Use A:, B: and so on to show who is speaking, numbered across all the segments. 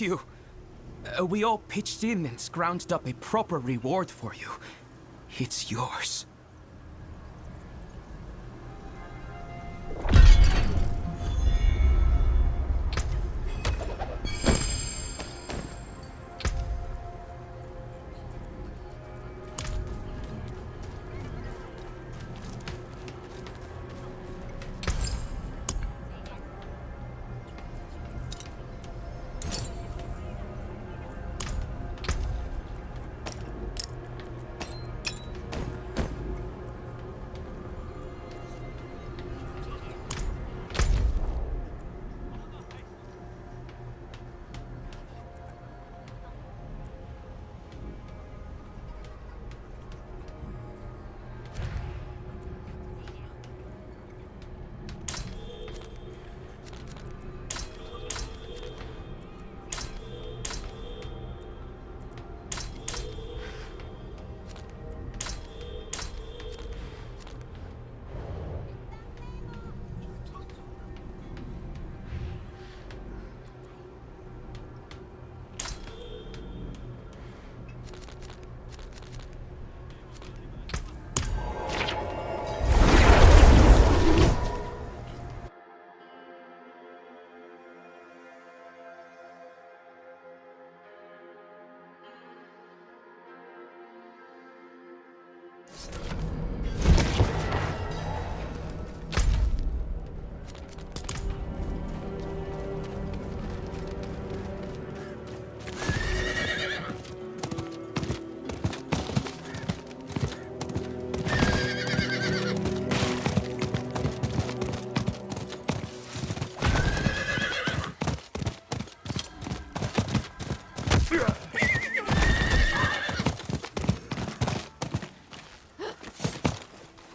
A: it's you. We all pitched in and scrounged up a proper reward for you. It's yours.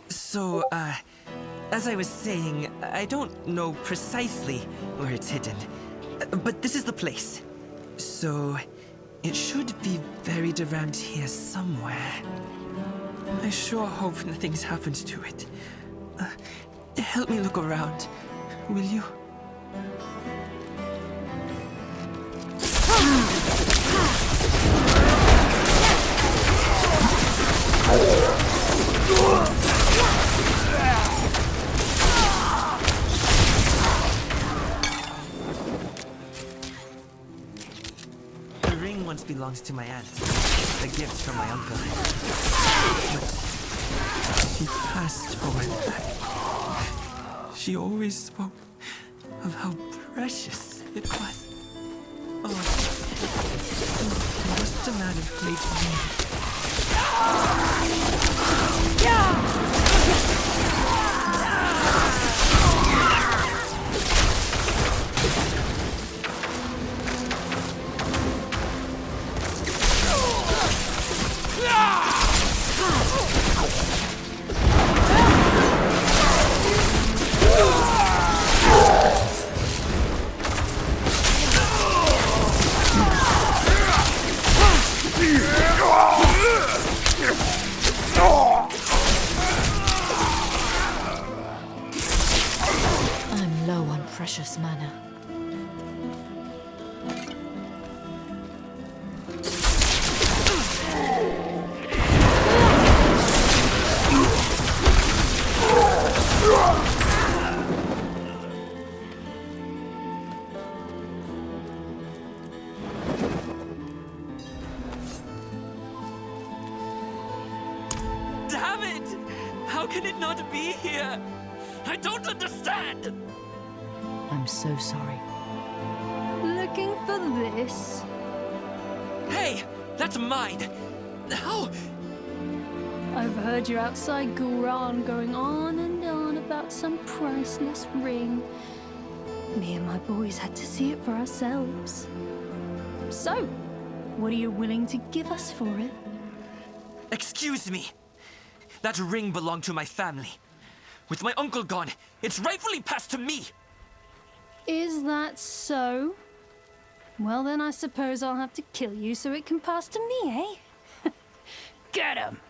B: So, as I was saying, I don't know precisely where it's hidden, but this is the place. So, it should be buried around here somewhere. I sure hope nothing's happened to it. Help me look around, will you? The ring once belonged to my aunt, a gift from my uncle. But she passed over that. She always spoke of how precious it was. Oh, it must have mattered great to me.
C: I'm low on precious mana.
B: Damn it! How can it not be here? I don't understand!
C: I'm so sorry.
D: Looking for this?
B: Hey! That's mine! How?
D: I've heard you're outside Gulran going on and on about some priceless ring. Me and my boys had to see it for ourselves. So, what are you willing to give us for it?
B: Excuse me. That ring belonged to my family. With my uncle gone, it's rightfully passed to me.
D: Is that so? Well then I suppose I'll have to kill you so it can pass to me, eh? Get him!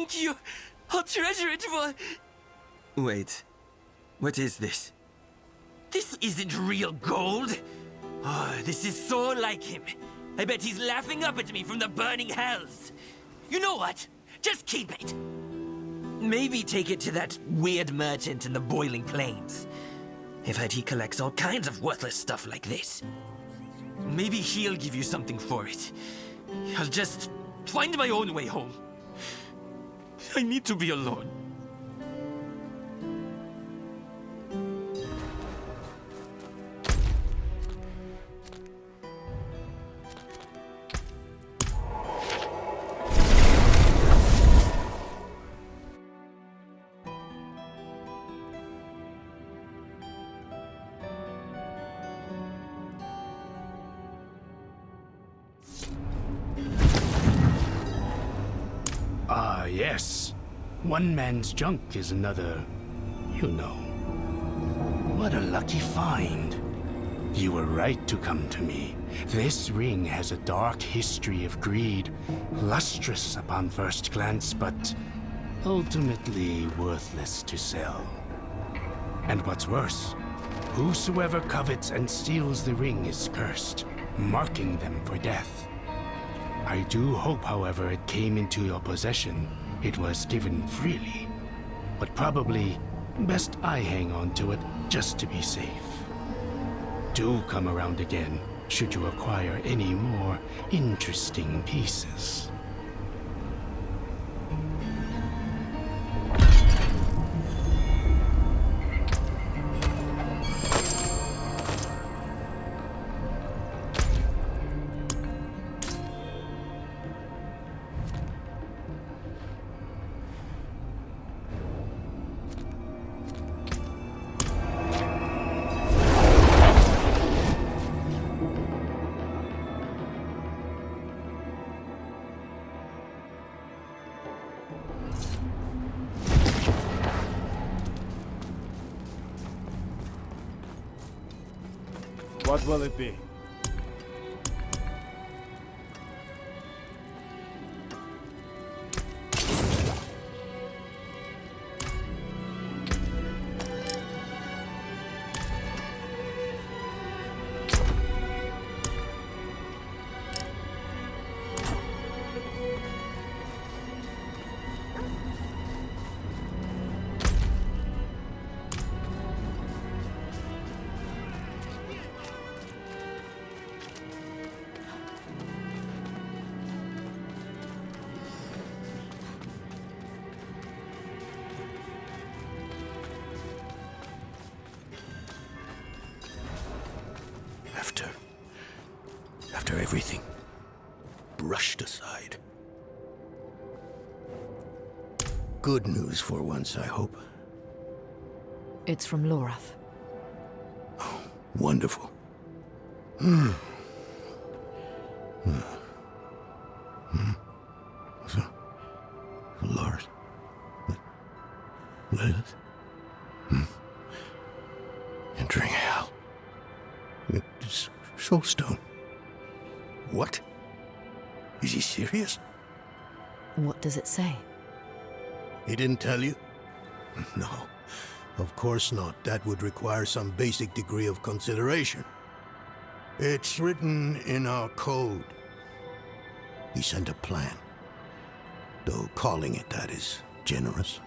B: Thank you! I'll treasure it for... Wait. What is this? This isn't real gold! Oh, this is so like him. I bet he's laughing up at me from the burning hells. You know what? Just keep it. Maybe take it to that weird merchant in the Boiling Plains. I've heard he collects all kinds of worthless stuff like this. Maybe he'll give you something for it. I'll just find my own way home. I need to be alone.
E: Ah, yes. One man's junk is another, you know. What a lucky find. You were right to come to me. This ring has a dark history of greed, lustrous upon first glance, but ultimately worthless to sell. And what's worse, whosoever covets and steals the ring is cursed, marking them for death. I do hope, however, it came into your possession. It was given freely. But probably best I hang on to it just to be safe. Do come around again, should you acquire any more interesting pieces.
F: What will it be?
G: After everything brushed aside. Good news for once, I hope.
C: It's from Lorath.
G: Wonderful. Lord. Lilith? Entering hell. It's Soulstone. What? Is he serious?
C: What does it say?
G: He didn't tell you? No, of course not. That would require some basic degree of consideration. It's written in our code. He sent a plan. Though calling it that is generous.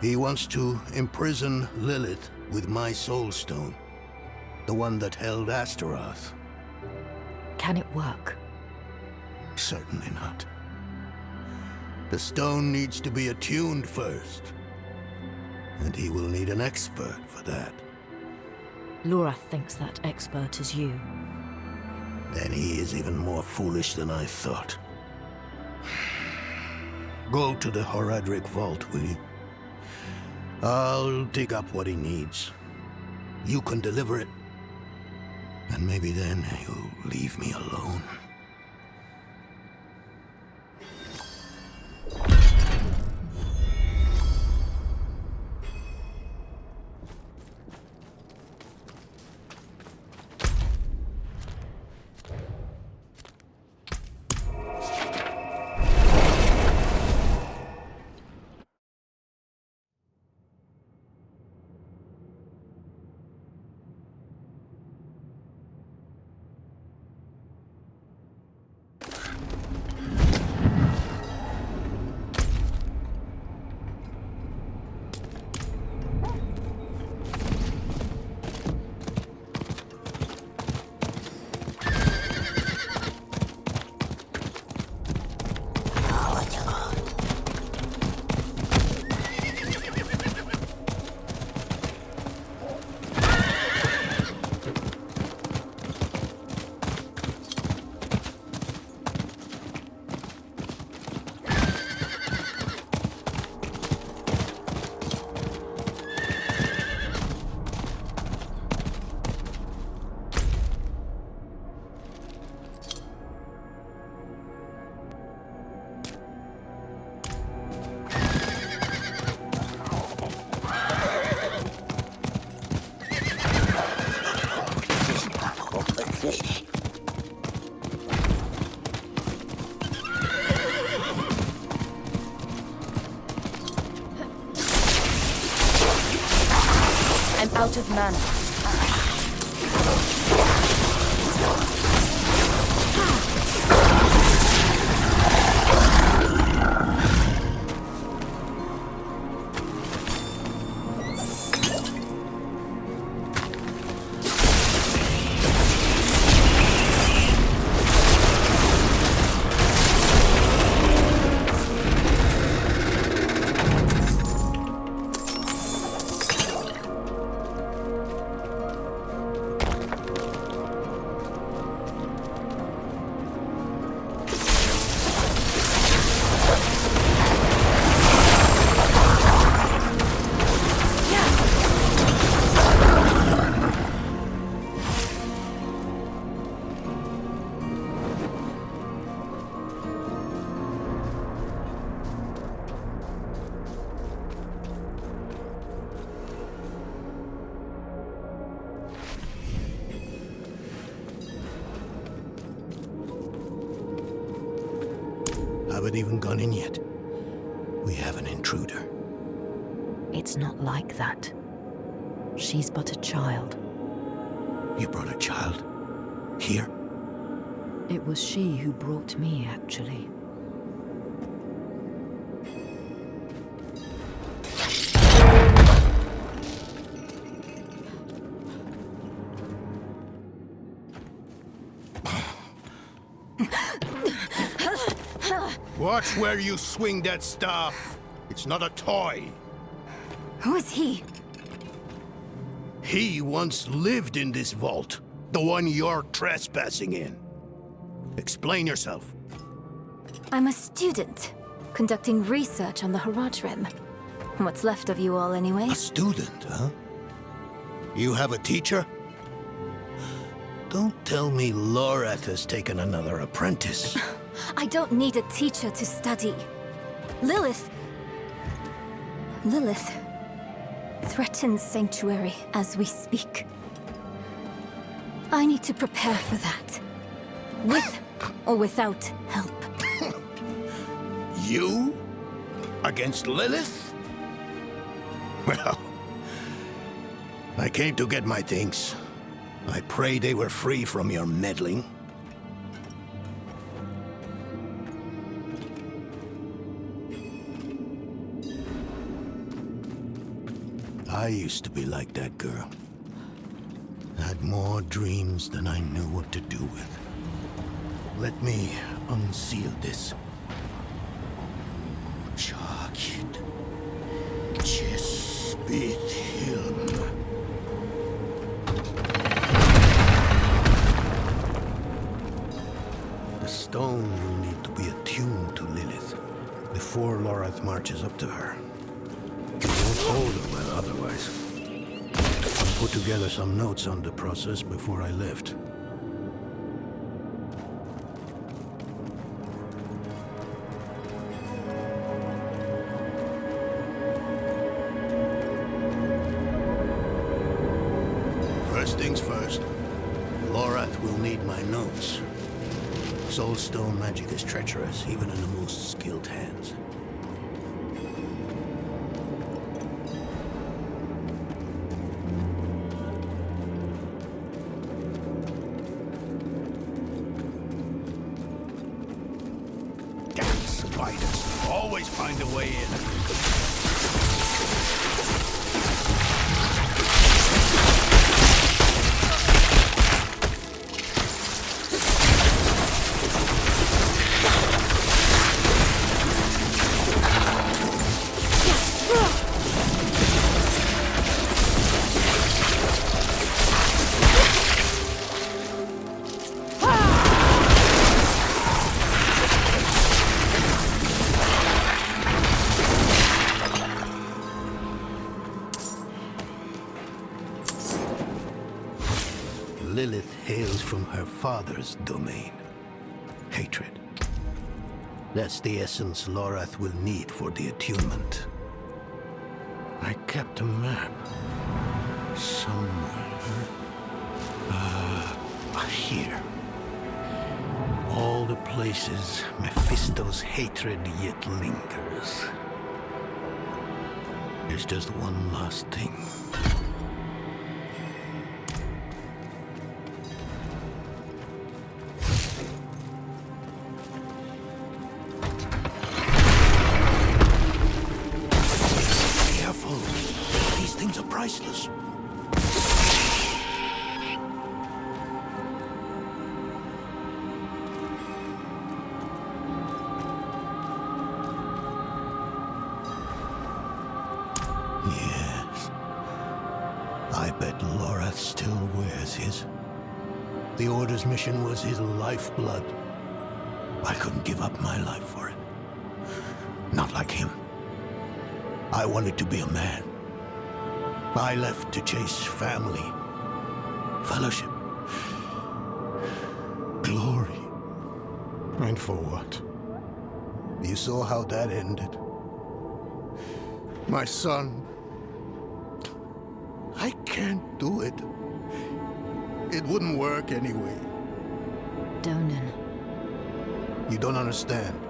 G: He wants to imprison Lilith with my Soulstone. The one that held Astaroth.
C: Can it work?
G: Certainly not. The stone needs to be attuned first. And he will need an expert for that.
C: Lorath thinks that expert is you.
G: Then he is even more foolish than I thought. Go to the Horadric vault, will you? I'll dig up what he needs. You can deliver it. And maybe then he'll leave me alone.
F: out of mana.
G: Haven't even gone in yet. We have an intruder.
C: It's not like that. She's but a child.
G: You brought a child? Here?
C: It was she who brought me, actually.
G: Watch where you swing that staff. It's not a toy.
F: Who is he?
G: He once lived in this vault. The one you're trespassing in. Explain yourself.
F: I'm a student, conducting research on the Harajrim. What's left of you all, anyway?
G: A student, huh? You have a teacher? Don't tell me Lorath has taken another apprentice.
F: I don't need a teacher to study. Lilith threatens Sanctuary as we speak. I need to prepare for that. With or without help.
G: You? Against Lilith? Well, I came to get my things. I pray they were free from your meddling. I used to be like that girl. Had more dreams than I knew what to do with. Let me unseal this. Jacket. Chespit Hilm. The stone will need to be attuned to Lilith before Lorath marches up to her. You won't hold her well otherwise. I put together some notes on the process before I left. First things first, Lorath will need my notes. Soulstone magic is treacherous, even in the most skilled hands. Spiders always find a way in. Lilith hails from her father's domain. Hatred. That's the essence Lorath will need for the attunement. I kept a map. Somewhere. Here. All the places Mephisto's hatred yet lingers. There's just one last thing. priceless. Yes. I bet Lorath still wears his. The Order's mission was his lifeblood. I couldn't give up my life for it. Not like him. I wanted to be a man. I left to chase family, fellowship, glory. And for what? You saw how that ended. My son. I can't do it. It wouldn't work anyway.
C: Donan.
G: You don't understand.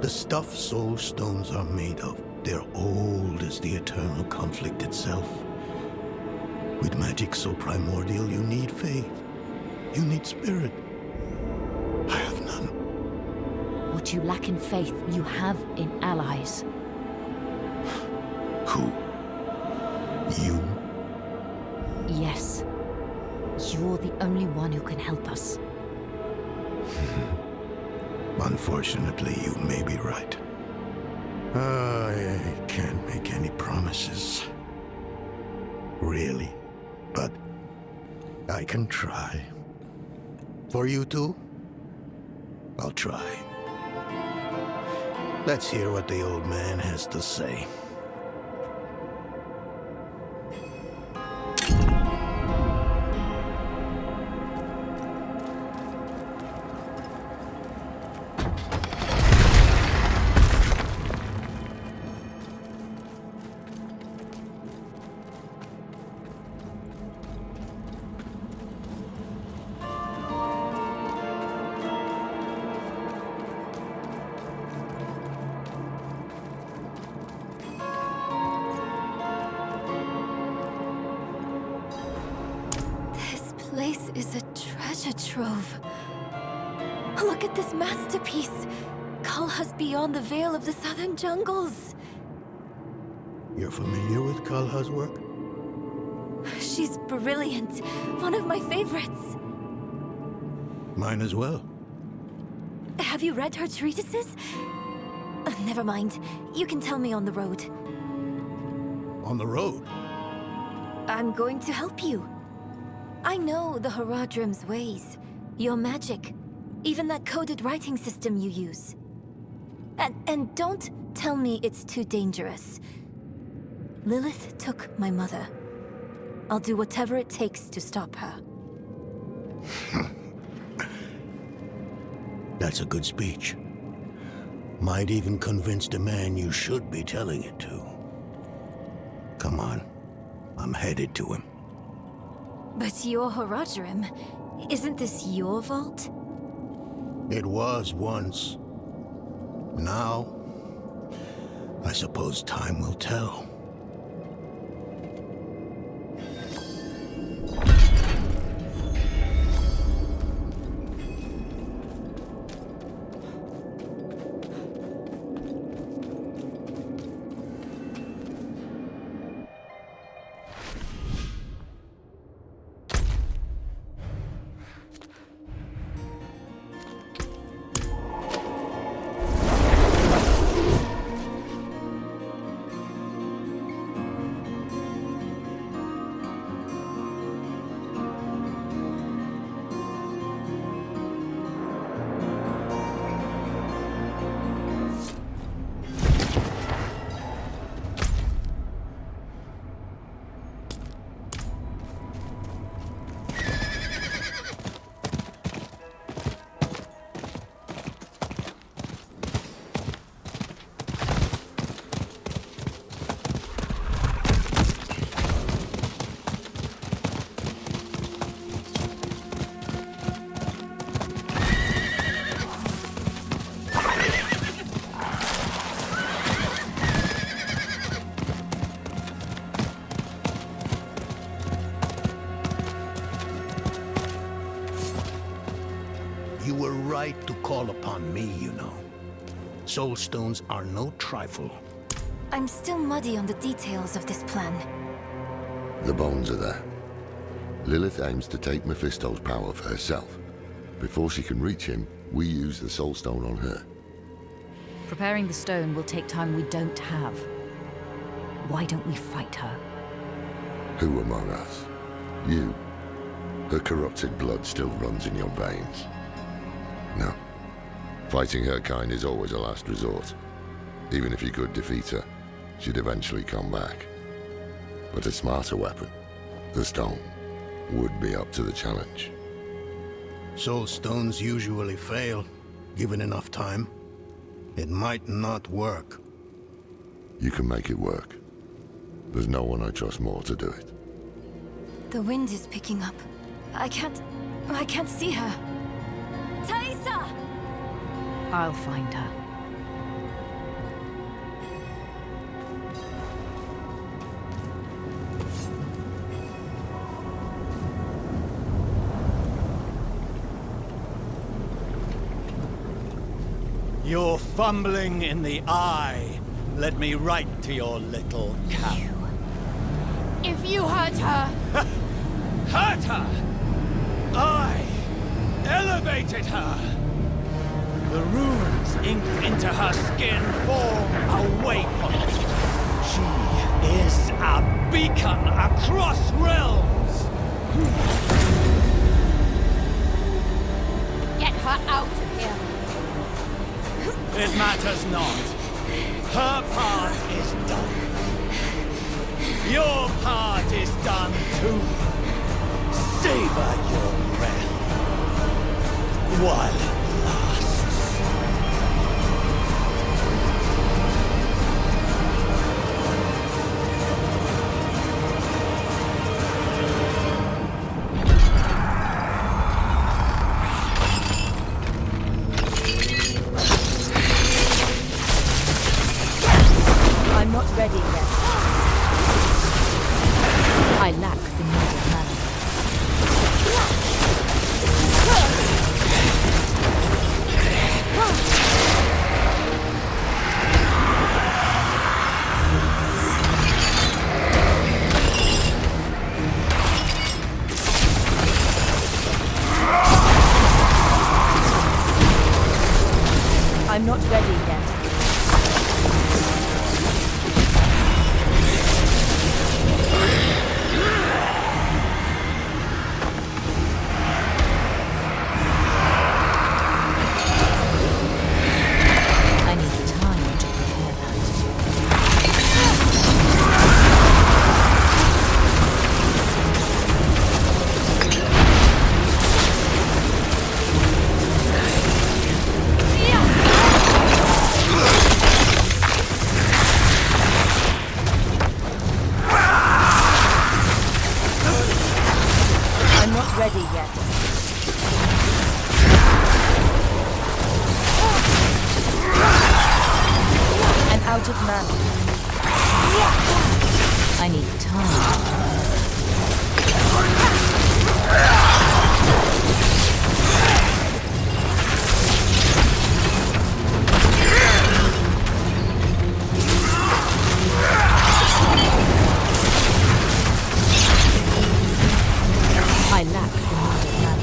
G: The stuff soul stones are made of, they're old as the eternal conflict itself. With magic so primordial, you need faith. You need spirit. I have none.
C: What you lack in faith, you have in allies.
G: Who? You?
C: Yes. You're the only one who can help us.
G: Unfortunately, you may be right. I can't make any promises. Really. But I can try. For you two, I'll try. Let's hear what the old man has to say.
F: This is a treasure trove. Look at this masterpiece. Kalha's beyond the veil of the southern jungles.
G: You're familiar with Kalha's work?
F: She's brilliant. One of my favorites.
G: Mine as well.
F: Have you read her treatises? Never mind. You can tell me on the road.
G: On the road?
F: I'm going to help you. I know the Haradrim's ways, your magic, even that coded writing system you use. And don't tell me it's too dangerous. Lilith took my mother. I'll do whatever it takes to stop her.
G: That's a good speech. Might even convince the man you should be telling it to. Come on, I'm headed to him.
F: But your Haradrim, isn't this your vault?
G: It was once. Now, I suppose time will tell. You were right to call upon me, you know. Soulstones are no trifle.
F: I'm still muddy on the details of this plan.
H: The bones are there. Lilith aims to take Mephisto's power for herself. Before she can reach him, we use the Soul Stone on her.
C: Preparing the stone will take time we don't have. Why don't we fight her?
H: Who among us? You. Her corrupted blood still runs in your veins. No. Fighting her kind is always a last resort. Even if you could defeat her, she'd eventually come back. But a smarter weapon, the stone, would be up to the challenge.
G: Soul stones usually fail, given enough time. It might not work.
H: You can make it work. There's no one I trust more to do it.
F: The wind is picking up. I can't see her. Thaisa!
C: I'll find her.
I: You're fumbling in the eye. Let me write to your little cap.
D: If you hurt her,
I: Hurt her! I elevated her! The runes inked into her skin form a waypoint. She is a beacon across realms!
D: get her out of here.
I: It matters not. Her part is done. Your part is done too. Savor your breath while it lasts.
C: I'm not ready yet. I lack the needed mana. I'm not ready yet. I need time to prepare that. I'm not ready yet. I'm out of mana. I need time. I lack the needed mana.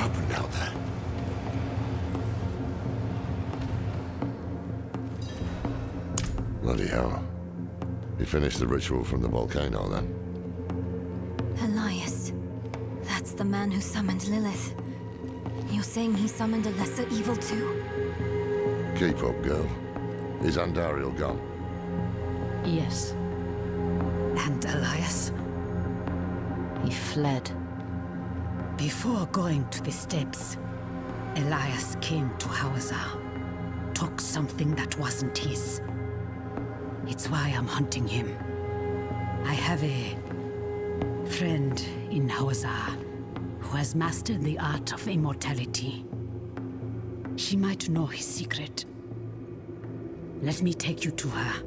H: happened out there? Bloody hell. You finished the ritual from the volcano, then?
F: Elias. That's the man who summoned Lilith. You're saying he summoned a lesser evil too?
H: Keep up, girl. Is Andariel gone?
C: Yes.
J: And Elias?
C: He fled.
J: Before going to the steps, Elias came to Hawazar, took something that wasn't his. It's why I'm hunting him. I have a friend in Hawazar who has mastered the art of immortality. She might know his secret. Let me take you to her.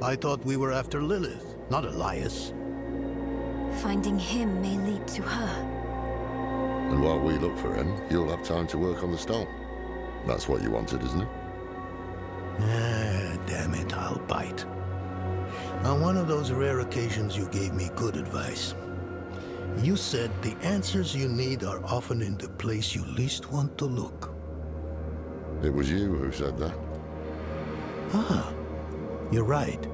G: I thought we were after Lilith, not Elias.
F: Finding him may lead to her.
H: And while we look for him, you'll have time to work on the stone. That's what you wanted, isn't it?
G: Ah, damn it, I'll bite. On one of those rare occasions you gave me good advice. You said the answers you need are often in the place you least want to look.
H: It was you who said that.
G: Ah, you're right.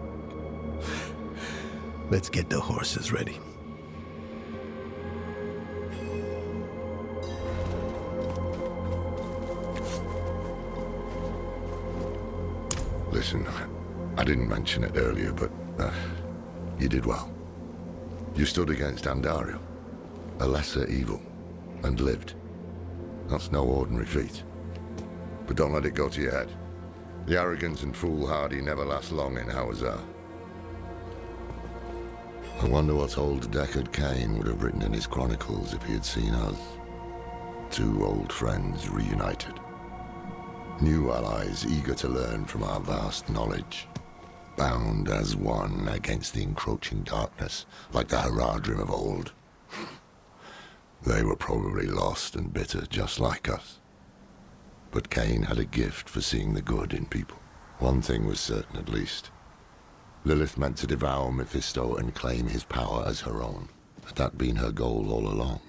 G: Let's get the horses ready.
H: Listen, I didn't mention it earlier, but you did well. You stood against Andariel, a lesser evil, and lived. That's no ordinary feat. But don't let it go to your head. The arrogance and foolhardy never last long in Hawazar. I wonder what old Deckard Cain would have written in his chronicles if he had seen us. Two old friends reunited. New allies eager to learn from our vast knowledge. Bound as one against the encroaching darkness, like the Haradrim of old. They were probably lost and bitter, just like us. But Cain had a gift for seeing the good in people. One thing was certain, at least. Lilith meant to devour Mephisto and claim his power as her own. Had that been her goal all along?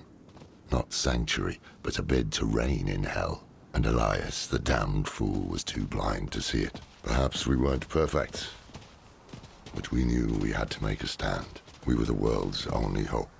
H: Not sanctuary, but a bid to reign in hell. And Elias, the damned fool, was too blind to see it. Perhaps we weren't perfect, but we knew we had to make a stand. We were the world's only hope.